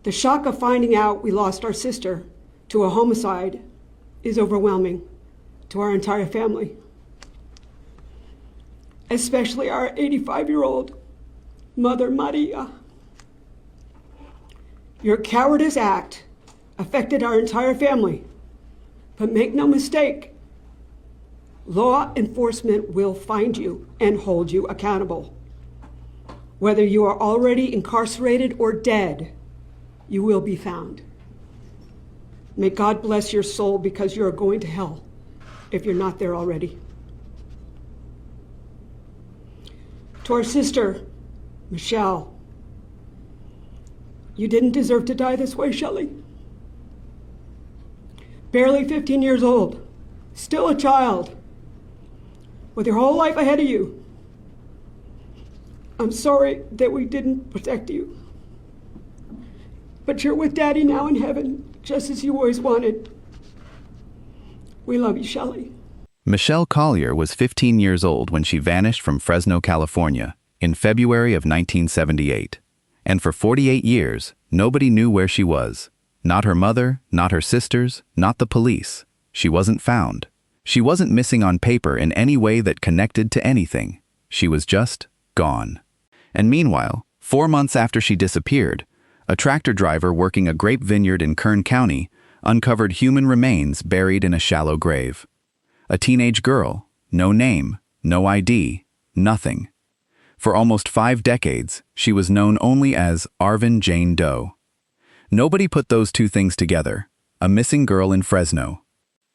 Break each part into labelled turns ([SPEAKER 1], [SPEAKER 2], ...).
[SPEAKER 1] The shock of finding out we lost our sister to a homicide is overwhelming to our entire family, especially our 85-year-old mother, Maria. Your cowardice act affected our entire family, but make no mistake, law enforcement will find you and hold you accountable. Whether you are already incarcerated or dead, you will be found. May God bless your soul, because you are going to hell if you're not there already. To our sister, Michelle, you didn't deserve to die this way, Shelley. Barely 15 years old, still a child, with your whole life ahead of you. I'm sorry that we didn't protect you. But you're with Daddy now in heaven, just as you always wanted. We love you, Shelley.
[SPEAKER 2] Michelle Collier was 15 years old when she vanished from Fresno, California, in February of 1978. And for 48 years, nobody knew where she was. Not her mother, not her sisters, not the police. She wasn't found. She wasn't missing on paper in any way that connected to anything. She was just gone. And meanwhile, 4 months after she disappeared, a tractor driver working a grape vineyard in Kern County uncovered human remains buried in a shallow grave. A teenage girl, no name, no ID, nothing. For almost 5 decades, she was known only as Arvin Jane Doe. Nobody put those two things together: a missing girl in Fresno,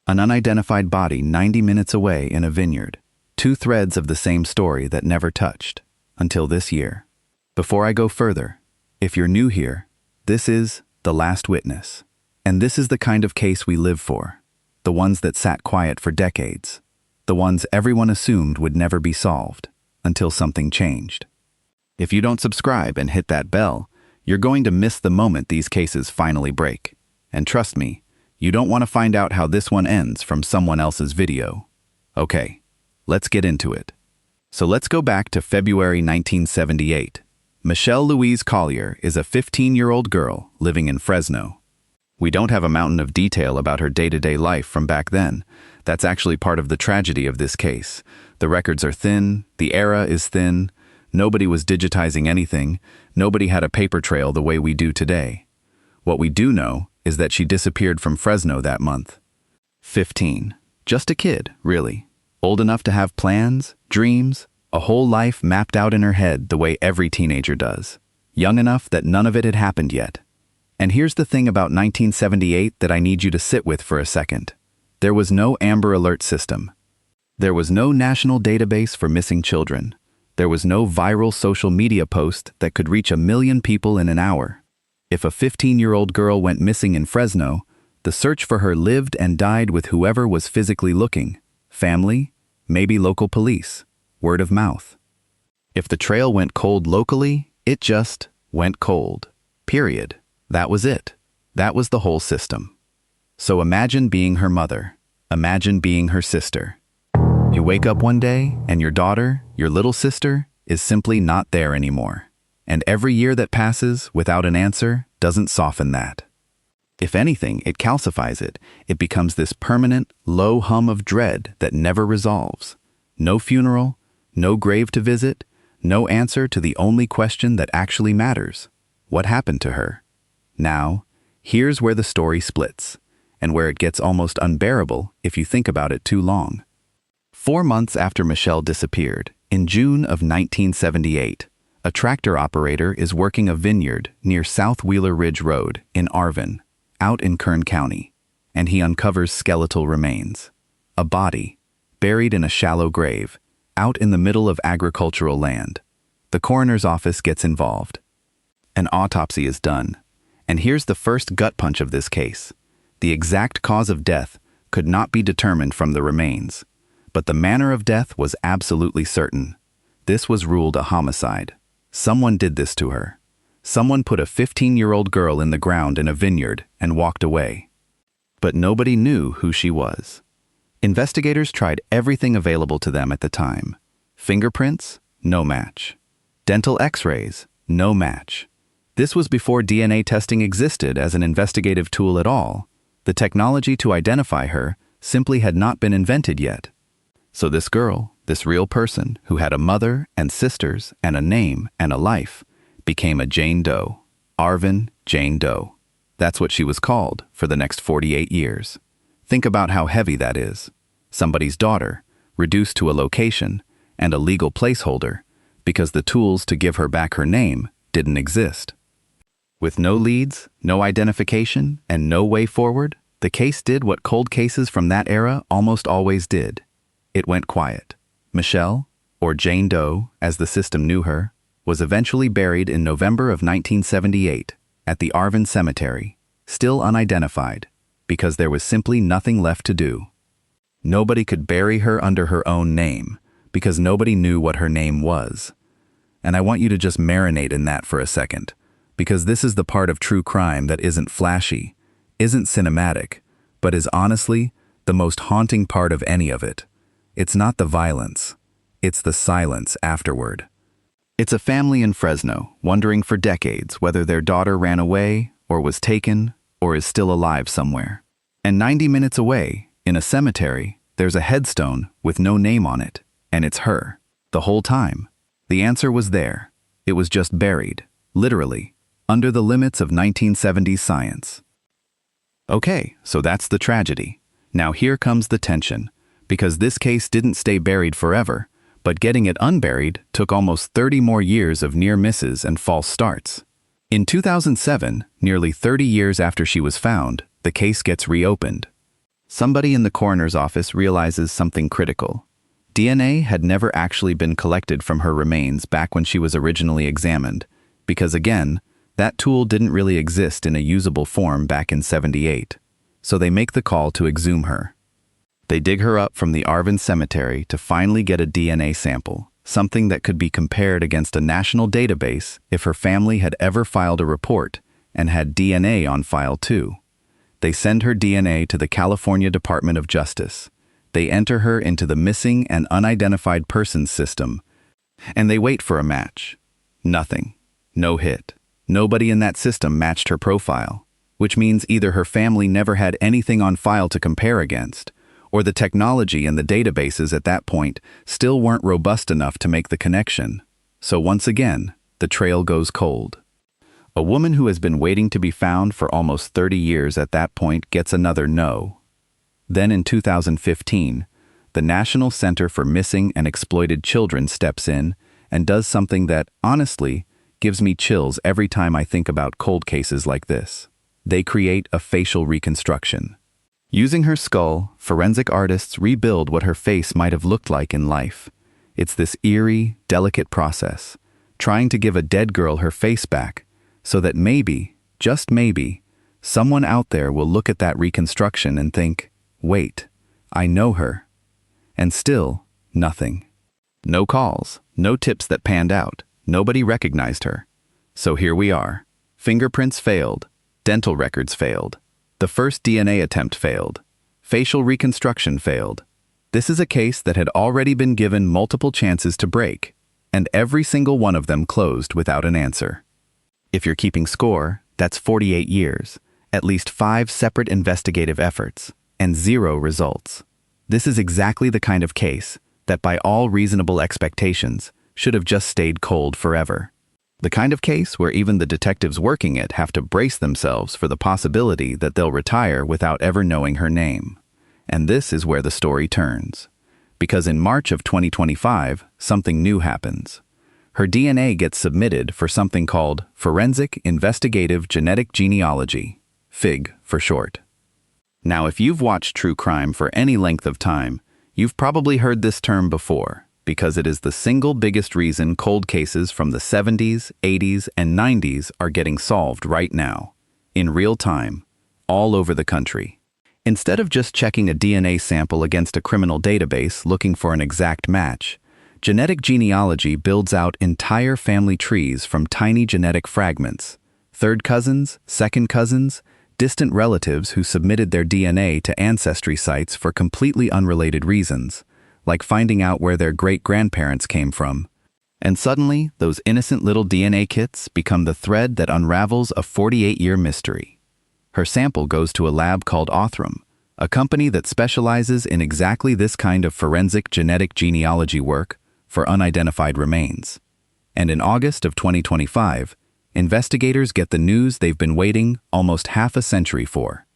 [SPEAKER 2] an unidentified body 90 minutes away in a vineyard. Two threads of the same story that never touched, until this year. Before I go further, if you're new here, this is The Last Witness. And this is the kind of case we live for. The ones that sat quiet for decades. The ones everyone assumed would never be solved, until something changed. If you don't subscribe and hit that bell, you're going to miss the moment these cases finally break. And trust me, you don't want to find out how this one ends from someone else's video. Okay, let's get into it. So let's go back to February 1978. Michelle Louise Collier is a 15-year-old girl living in Fresno. We don't have a mountain of detail about her day-to-day life from back then. That's actually part of the tragedy of this case. The records are thin, the era is thin, nobody was digitizing anything, nobody had a paper trail the way we do today. What we do know is that she disappeared from Fresno that month. 15. Just a kid, really. Old enough to have plans, dreams, a whole life mapped out in her head the way every teenager does. Young enough that none of it had happened yet. And here's the thing about 1978 that I need you to sit with for a second. There was no Amber Alert system. There was no national database for missing children. There was no viral social media post that could reach 1 million people in an hour. If a 15-year-old girl went missing in Fresno, the search for her lived and died with whoever was physically looking. Family, maybe local police, word of mouth. If the trail went cold locally, it just went cold. Period. That was it. That was the whole system. So imagine being her mother. Imagine being her sister. You wake up one day and your daughter, your little sister, is simply not there anymore. And every year that passes without an answer doesn't soften that. If anything, it calcifies it. It becomes this permanent, low hum of dread that never resolves. No funeral, no grave to visit, no answer to the only question that actually matters. What happened to her? Now, here's where the story splits, and where it gets almost unbearable if you think about it too long. 4 months after Michelle disappeared, in June of 1978, a tractor operator is working a vineyard near South Wheeler Ridge Road in Arvin, out in Kern County, and he uncovers skeletal remains. A body, buried in a shallow grave, out in the middle of agricultural land. The coroner's office gets involved. An autopsy is done. And here's the first gut punch of this case. The exact cause of death could not be determined from the remains, but the manner of death was absolutely certain. This was ruled a homicide. Someone did this to her. Someone put a 15-year-old girl in the ground in a vineyard and walked away. But nobody knew who she was. Investigators tried everything available to them at the time. Fingerprints? No match. Dental x-rays? No match. This was before DNA testing existed as an investigative tool at all. The technology to identify her simply had not been invented yet. So this girl, this real person who had a mother and sisters and a name and a life, became a Jane Doe, Arvin Jane Doe. That's what she was called for the next 48 years. Think about how heavy that is. Somebody's daughter, reduced to a location and a legal placeholder because the tools to give her back her name didn't exist. With no leads, no identification, and no way forward, the case did what cold cases from that era almost always did. It went quiet. Michelle, or Jane Doe, as the system knew her, was eventually buried in November of 1978 at the Arvin Cemetery, still unidentified, because there was simply nothing left to do. Nobody could bury her under her own name, because nobody knew what her name was. And I want you to just marinate in that for a second, because this is the part of true crime that isn't flashy, isn't cinematic, but is honestly the most haunting part of any of it. It's not the violence, it's the silence afterward. It's a family in Fresno wondering for decades whether their daughter ran away or was taken or is still alive somewhere. And 90 minutes away, in a cemetery, there's a headstone with no name on it, and it's her. The whole time, the answer was there. It was just buried, literally, under the limits of 1970s science. Okay, so that's the tragedy. Now here comes the tension, because this case didn't stay buried forever, but getting it unburied took almost 30 more years of near misses and false starts. In 2007, nearly 30 years after she was found, the case gets reopened. Somebody in the coroner's office realizes something critical. DNA had never actually been collected from her remains back when she was originally examined, because again, that tool didn't really exist in a usable form back in '78. So they make the call to exhume her. They dig her up from the Arvin Cemetery to finally get a DNA sample, something that could be compared against a national database if her family had ever filed a report and had DNA on file too. They send her DNA to the California Department of Justice. They enter her into the missing and unidentified persons system, and they wait for a match. Nothing. No hit. Nobody in that system matched her profile, which means either her family never had anything on file to compare against, or the technology and the databases at that point still weren't robust enough to make the connection. So once again, the trail goes cold. A woman who has been waiting to be found for almost 30 years at that point gets another no. Then in 2015, the National Center for Missing and Exploited Children steps in and does something that, honestly, gives me chills every time I think about cold cases like this. They create a facial reconstruction. Using her skull, forensic artists rebuild what her face might have looked like in life. It's this eerie, delicate process, trying to give a dead girl her face back, so that maybe, just maybe, someone out there will look at that reconstruction and think, wait, I know her. And still, nothing. No calls, no tips that panned out, nobody recognized her. So here we are. Fingerprints failed, dental records failed. The first DNA attempt failed. Facial reconstruction failed. This is a case that had already been given multiple chances to break, and every single one of them closed without an answer. If you're keeping score, that's 48 years, at least 5 separate investigative efforts, and 0 results. This is exactly the kind of case that, by all reasonable expectations, should have just stayed cold forever. The kind of case where even the detectives working it have to brace themselves for the possibility that they'll retire without ever knowing her name. And this is where the story turns. Because in March of 2025, something new happens. Her DNA gets submitted for something called Forensic Investigative Genetic Genealogy, FIG for short. Now, if you've watched true crime for any length of time, you've probably heard this term before, because it is the single biggest reason cold cases from the 70s, 80s, and 90s are getting solved right now, in real time, all over the country. Instead of just checking a DNA sample against a criminal database looking for an exact match, genetic genealogy builds out entire family trees from tiny genetic fragments, third cousins, second cousins, distant relatives who submitted their DNA to ancestry sites for completely unrelated reasons, like finding out where their great-grandparents came from. And suddenly, those innocent little DNA kits become the thread that unravels a 48-year mystery. Her sample goes to a lab called Othram, a company that specializes in exactly this kind of forensic genetic genealogy work for unidentified remains. And in August of 2025, investigators get the news they've been waiting almost half a century for.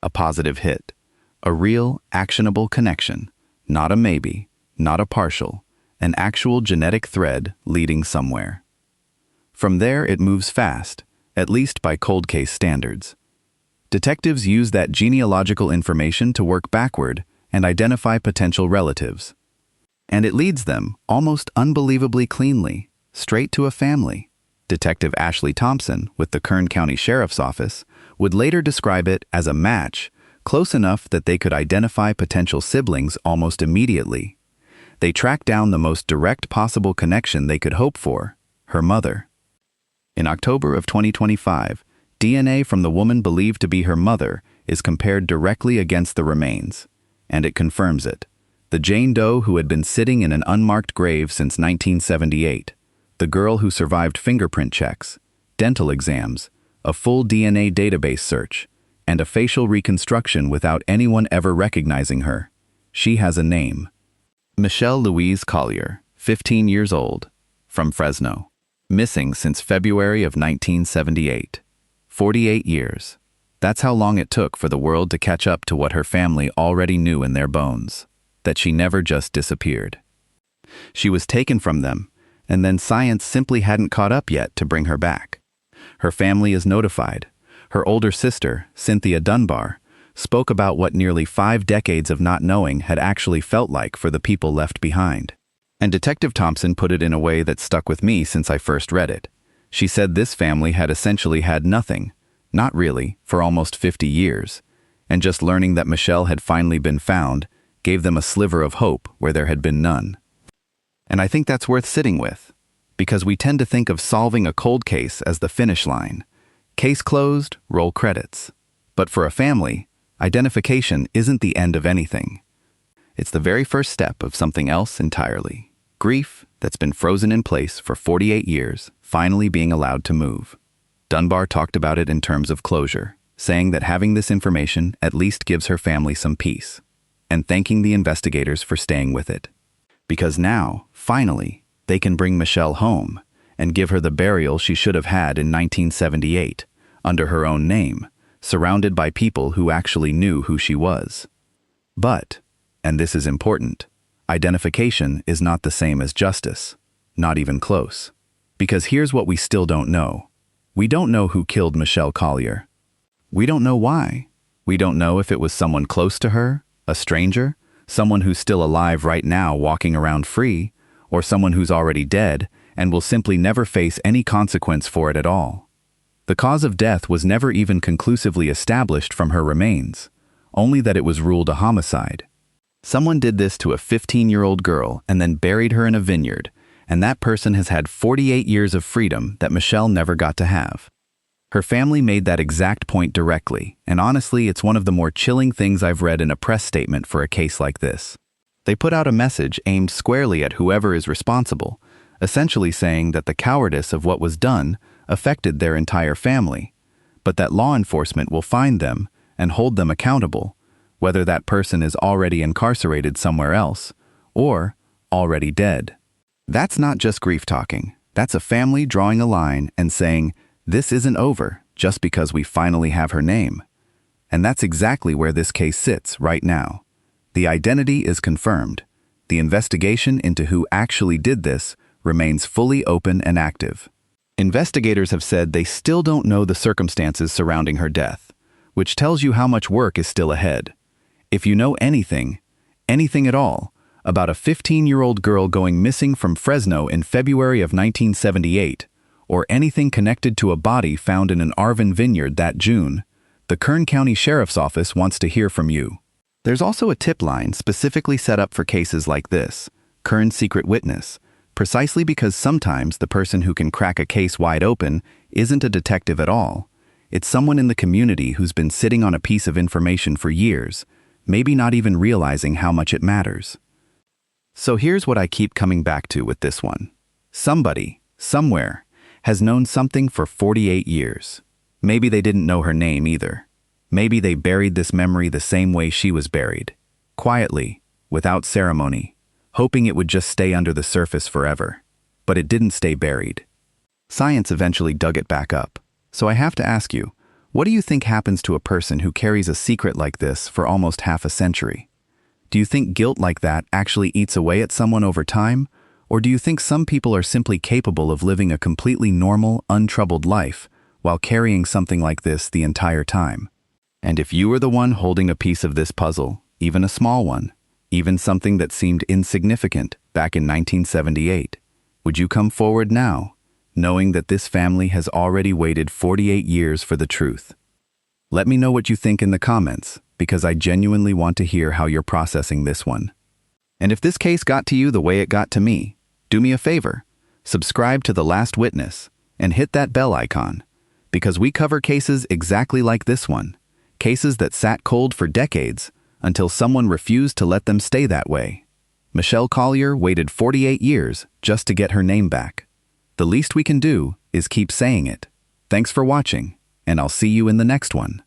[SPEAKER 2] A positive hit. A real, actionable connection. Not a maybe, not a partial, an actual genetic thread leading somewhere. From there, it moves fast, at least by cold case standards. Detectives use that genealogical information to work backward and identify potential relatives. And it leads them, almost unbelievably cleanly, straight to a family. Detective Ashley Thompson, with the Kern County Sheriff's Office, would later describe it as a match close enough that they could identify potential siblings almost immediately. They tracked down the most direct possible connection they could hope for, her mother. In October of 2025, DNA from the woman believed to be her mother is compared directly against the remains, and it confirms it. The Jane Doe who had been sitting in an unmarked grave since 1978, the girl who survived fingerprint checks, dental exams, a full DNA database search, and a facial reconstruction without anyone ever recognizing her. She has a name. Michelle Louise Collier, 15 years old, from Fresno. Missing since February of 1978. 48 years. That's how long it took for the world to catch up to what her family already knew in their bones. That she never just disappeared. She was taken from them, and then science simply hadn't caught up yet to bring her back. Her family is notified. Her older sister, Cynthia Dunbar, spoke about what nearly 5 decades of not knowing had actually felt like for the people left behind. And Detective Thompson put it in a way that stuck with me since I first read it. She said this family had essentially had nothing, not really, for almost 50 years, and just learning that Michelle had finally been found gave them a sliver of hope where there had been none. And I think that's worth sitting with, because we tend to think of solving a cold case as the finish line. Case closed, roll credits. But for a family, identification isn't the end of anything. It's the very first step of something else entirely. Grief that's been frozen in place for 48 years, finally being allowed to move. Dunbar talked about it in terms of closure, saying that having this information at least gives her family some peace, and thanking the investigators for staying with it. Because now, finally, they can bring Michelle home and give her the burial she should have had in 1978, under her own name, surrounded by people who actually knew who she was. But, and this is important, identification is not the same as justice, not even close. Because here's what we still don't know. We don't know who killed Michelle Collier. We don't know why. We don't know if it was someone close to her, a stranger, someone who's still alive right now walking around free, or someone who's already dead and will simply never face any consequence for it at all. The cause of death was never even conclusively established from her remains, only that it was ruled a homicide. Someone did this to a 15-year-old girl and then buried her in a vineyard, and that person has had 48 years of freedom that Michelle never got to have. Her family made that exact point directly, and honestly, it's one of the more chilling things I've read in a press statement for a case like this. They put out a message aimed squarely at whoever is responsible, essentially saying that the cowardice of what was done affected their entire family, but that law enforcement will find them and hold them accountable, whether that person is already incarcerated somewhere else or already dead. That's not just grief talking. That's a family drawing a line and saying, this isn't over just because we finally have her name. And that's exactly where this case sits right now. The identity is confirmed. The investigation into who actually did this remains fully open and active. Investigators have said they still don't know the circumstances surrounding her death, which tells you how much work is still ahead. If you know anything at all, about a 15-year-old girl going missing from Fresno in February of 1978, or anything connected to a body found in an Arvin vineyard that June, the Kern County Sheriff's Office wants to hear from you. There's also a tip line specifically set up for cases like this, Kern Secret Witness, precisely because sometimes the person who can crack a case wide open isn't a detective at all. It's someone in the community who's been sitting on a piece of information for years, maybe not even realizing how much it matters. So here's what I keep coming back to with this one. Somebody, somewhere, has known something for 48 years. Maybe they didn't know her name either. Maybe they buried this memory the same way she was buried, quietly, without ceremony, hoping it would just stay under the surface forever. But it didn't stay buried. Science eventually dug it back up. So I have to ask you, what do you think happens to a person who carries a secret like this for almost half a century? Do you think guilt like that actually eats away at someone over time? Or do you think some people are simply capable of living a completely normal, untroubled life while carrying something like this the entire time? And if you were the one holding a piece of this puzzle, even a small one, even something that seemed insignificant back in 1978, would you come forward now, knowing that this family has already waited 48 years for the truth? Let me know what you think in the comments, because I genuinely want to hear how you're processing this one. And if this case got to you the way it got to me, do me a favor, subscribe to The Last Witness and hit that bell icon, because we cover cases exactly like this one, cases that sat cold for decades until someone refused to let them stay that way. Michelle Collier waited 48 years just to get her name back. The least we can do is keep saying it. Thanks for watching, and I'll see you in the next one.